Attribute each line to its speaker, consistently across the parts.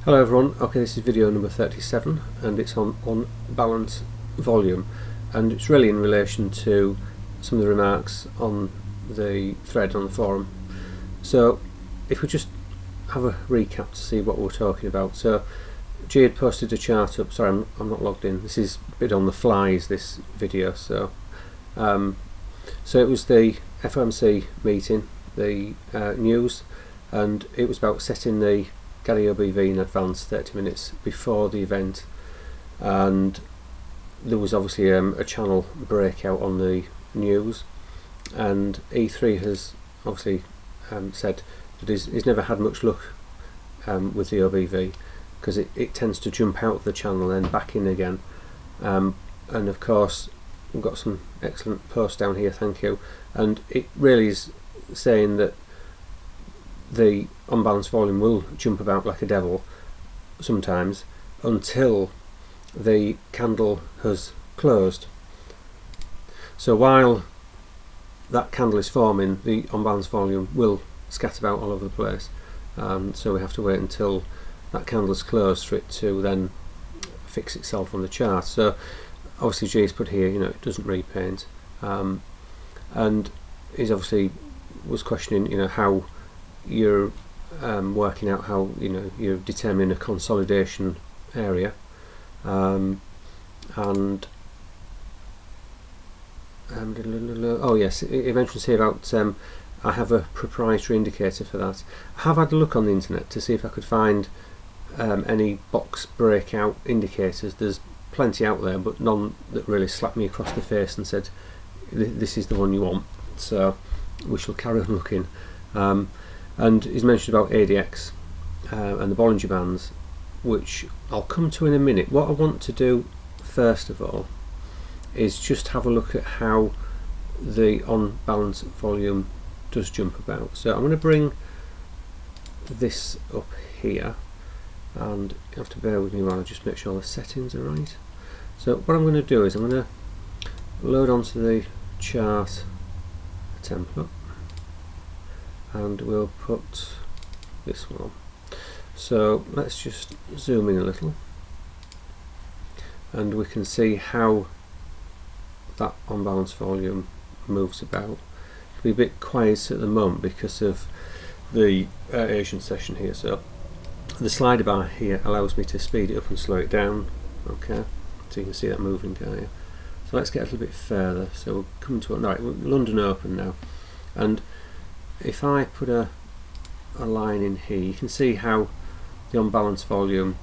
Speaker 1: Hello everyone, okay, this is video number 37 and it's on balance volume, and it's really in relation to some of the remarks on the thread on the forum. So if we just have a recap to see what we're talking about. So G had posted a chart up, sorry I'm not logged in, this is a bit on the flies this video. So it was the FOMC meeting, the news, and it was about setting the Gary OBV in advance 30 minutes before the event, and there was obviously a channel breakout on the news, and E3 has obviously said that he's never had much luck with the OBV because it tends to jump out of the channel and then back in again, and of course we've got some excellent posts down here, thank you, and it really is saying that the unbalanced volume will jump about like a devil sometimes until the candle has closed. So while that candle is forming, the unbalanced volume will scatter about all over the place, so we have to wait until that candle is closed for it to then fix itself on the chart. So obviously G's put here, it doesn't repaint, and he's obviously was questioning how you're working out how you're determining a consolidation area, oh yes, it mentions here about I have a proprietary indicator for that. I have had a look on the internet to see if I could find any box breakout indicators. There's plenty out there, but none that really slapped me across the face and said this is the one you want. So we shall carry on looking. And he's mentioned about ADX and the Bollinger Bands, which I'll come to in a minute. What I want to do first of all is just have a look at how the on balance volume does jump about. So I'm going to bring this up here, and you have to bear with me while I just make sure the settings are right. So what I'm going to do is I'm going to load onto the chart a template, and we'll put this one on. So let's just zoom in a little, and we can see how that unbalanced volume moves about. It'll be a bit quiet at the moment because of the Asian session here. So the slider bar here allows me to speed it up and slow it down. Okay, so you can see that moving, can't you? So let's get a little bit further. So we'll come to right, London Open now, and if I put a line in here, you can see how the unbalanced volume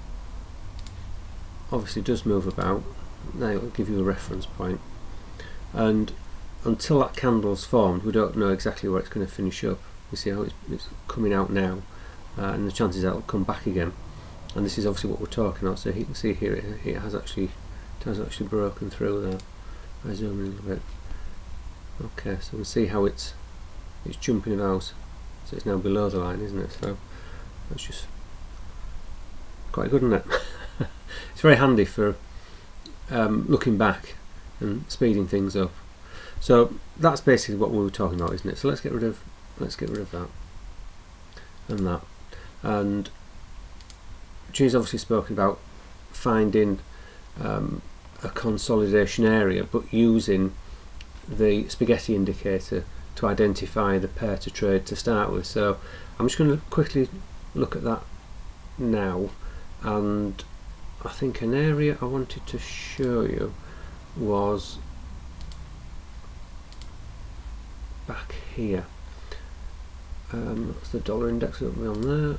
Speaker 1: obviously does move about. Now it'll give you a reference point, and until that candle's formed we don't know exactly where it's going to finish up. You see how it's coming out now, and the chances that it'll come back again, and this is obviously what we're talking about. So you can see here it has actually broken through there. I zoom in a little bit. Okay, so we'll see how it's jumping about. So it's now below the line, isn't it? So that's just quite good, isn't it? It's very handy for looking back and speeding things up. So that's basically what we were talking about, isn't it? So let's get rid of that and that. And G's obviously spoken about finding a consolidation area, but using the spaghetti indicator to identify the pair to trade to start with. So I'm just going to quickly look at that now, and I think an area I wanted to show you was back here. That's the dollar index that will be on there.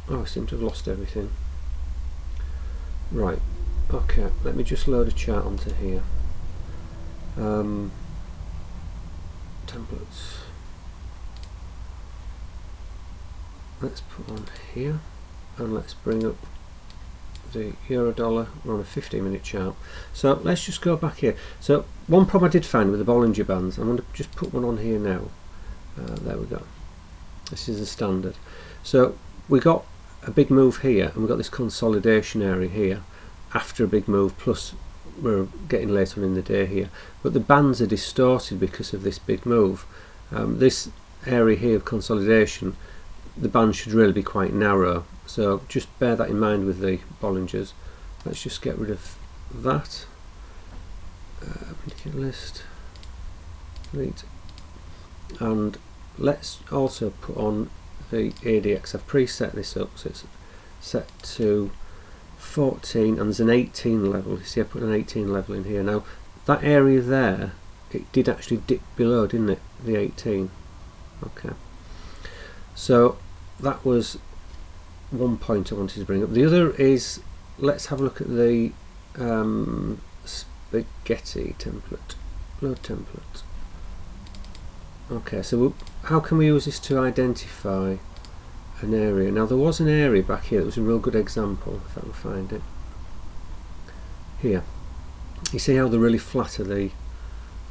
Speaker 1: Oh, I seem to have lost everything. Right, okay, let me just load a chart onto here. Templates. Let's put on here, and let's bring up the euro dollar. We're on a 15-minute chart. So let's just go back here. So one problem I did find with the Bollinger Bands, I'm going to just put one on here now. There we go. This is the standard. So we got a big move here, and we got this consolidation area here after a big move, plus we're getting later on in the day here, but the bands are distorted because of this big move. This area here of consolidation the band should really be quite narrow, so just bear that in mind with the Bollingers. Let's just get rid of that. List, delete, and let's also put on the ADX. I've preset this up so it's set to 14 and there's an 18 level. You see I put an 18 level in here. Now that area there, it did actually dip below, didn't it, the 18. Okay, so that was one point I wanted to bring up. The other is, let's have a look at the spaghetti template, load template. Okay, so how can we use this to identify an area? Now there was an area back here that was a real good example, if I can find it. Here, you see how they're really flat are the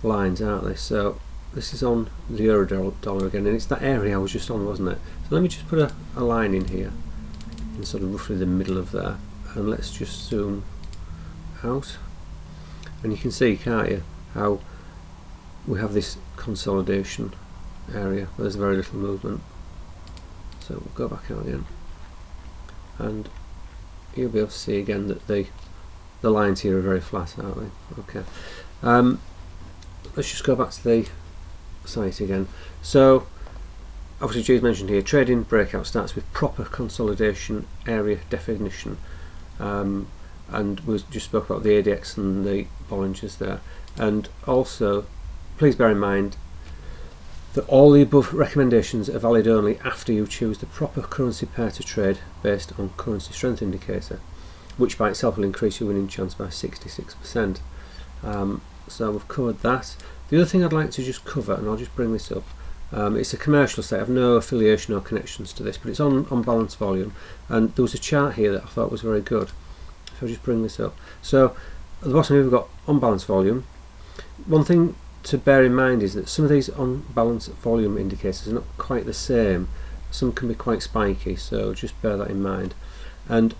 Speaker 1: lines, aren't they? So this is on the euro dollar again, and it's that area I was just on, wasn't it? So let me just put a line in here, in sort of roughly the middle of there, and let's just zoom out. And you can see, can't you, how we have this consolidation area where there's very little movement. So we'll go back out again, and you'll be able to see again that the lines here are very flat, aren't they? Okay, let's just go back to the site again. So obviously Jude's mentioned here, trading breakout starts with proper consolidation area definition. And we just spoke about the ADX and the Bollingers there. And also, please bear in mind that all the above recommendations are valid only after you choose the proper currency pair to trade based on currency strength indicator, which by itself will increase your winning chance by 66%. So we've covered that. The other thing I'd like to just cover, and I'll just bring this up, it's a commercial site. I have no affiliation or connections to this, but it's on balance volume, and there was a chart here that I thought was very good. If I just bring this up, so at the bottom here we've got on balance volume. One thing to bear in mind is that some of these on balance volume indicators are not quite the same. Some can be quite spiky, so just bear that in mind. And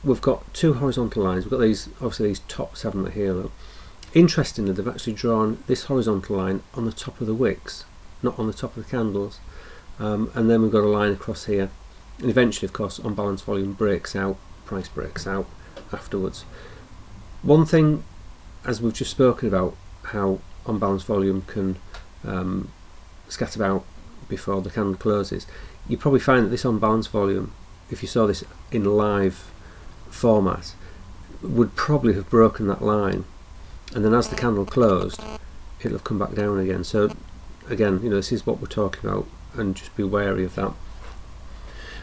Speaker 1: we've got two horizontal lines. We've got these, obviously these tops, haven't we, here? Look. Interestingly, they've actually drawn this horizontal line on the top of the wicks, not on the top of the candles. And then we've got a line across here, and eventually, of course, on balance volume breaks out, price breaks out afterwards. One thing, as we've just spoken about, how on balance volume can scatter about before the candle closes, you probably find that this on balance volume, if you saw this in live format, would probably have broken that line, and then as the candle closed it'll have come back down again. So again, you know, this is what we're talking about, and just be wary of that.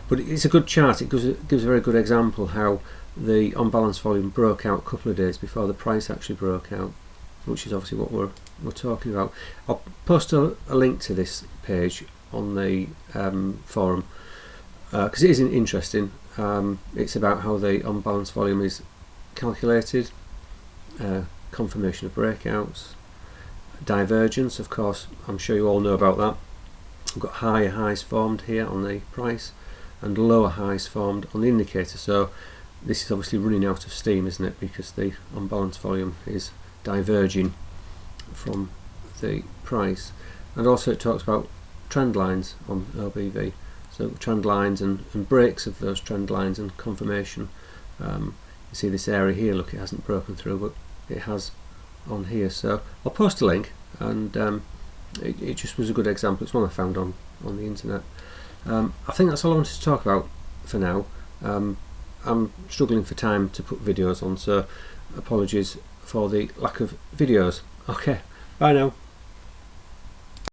Speaker 1: But it's a good chart. It gives a very good example how the on balance volume broke out a couple of days before the price actually broke out, which is obviously what we're talking about. I'll post a link to this page on the forum because it is interesting. It's about how the on balance volume is calculated, confirmation of breakouts, divergence, of course, I'm sure you all know about that. We've got higher highs formed here on the price and lower highs formed on the indicator. So this is obviously running out of steam, isn't it, because the on balance volume is diverging from the price. And also it talks about trend lines on OBV, so trend lines and breaks of those trend lines and confirmation. You see this area here, look, it hasn't broken through, but it has on here. So I'll post a link, and it just was a good example. It's one I found on the internet. I think that's all I wanted to talk about for now. I'm struggling for time to put videos on, so apologies for the lack of videos. Okay, bye now.